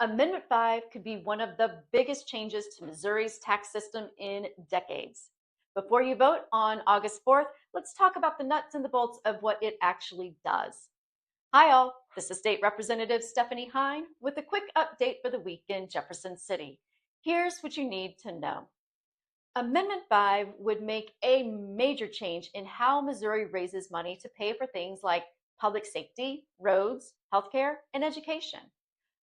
Amendment 5 could be one of the biggest changes to Missouri's tax system in decades. Before you vote on August 4th, let's talk about the nuts and the bolts of what it actually does. Hi, all. This is State Representative Stephanie Hein with a quick update for the week in Jefferson City. Here's what you need to know. Amendment 5 would make a major change in how Missouri raises money to pay for things like public safety, roads, healthcare, and education.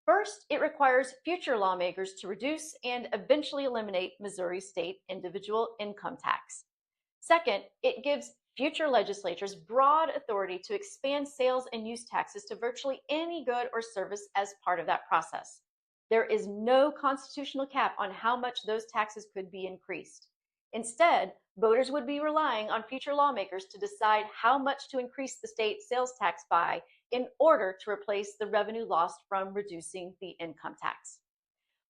First, it requires future lawmakers to reduce and eventually eliminate Missouri state individual income tax. Second, it gives future legislatures broad authority to expand sales and use taxes to virtually any good or service as part of that process. There is no constitutional cap on how much those taxes could be increased. Instead, voters would be relying on future lawmakers to decide how much to increase the state sales tax by in order to replace the revenue lost from reducing the income tax.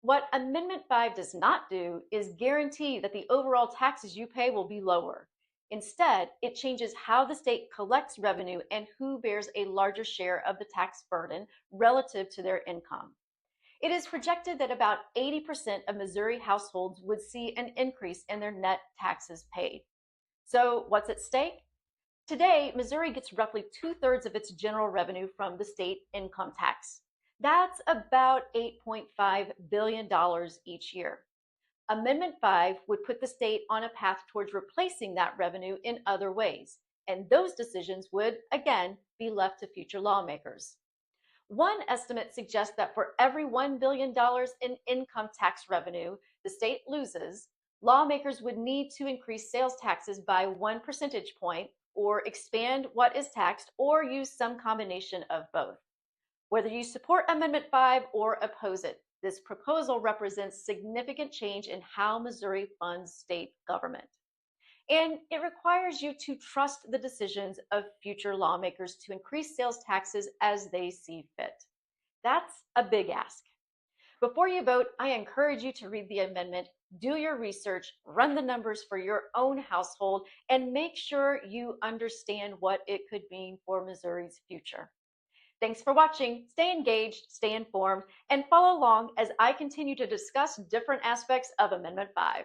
What Amendment 5 does not do is guarantee that the overall taxes you pay will be lower. Instead, it changes how the state collects revenue and who bears a larger share of the tax burden relative to their income. It is projected that about 80% of Missouri households would see an increase in their net taxes paid. So, what's at stake? Today, Missouri gets roughly two-thirds of its general revenue from the state income tax. That's about $8.5 billion each year. Amendment 5 would put the state on a path towards replacing that revenue in other ways, and those decisions would, again, be left to future lawmakers. One estimate suggests that for every $1 billion in income tax revenue the state loses, lawmakers would need to increase sales taxes by 1 percentage point or expand what is taxed or use some combination of both. Whether you support Amendment 5 or oppose it, this proposal represents significant change in how Missouri funds state government. And it requires you to trust the decisions of future lawmakers to increase sales taxes as they see fit. That's a big ask. Before you vote, I encourage you to read the amendment, do your research, run the numbers for your own household, and make sure you understand what it could mean for Missouri's future. Thanks for watching. Stay engaged, stay informed, and follow along as I continue to discuss different aspects of Amendment 5.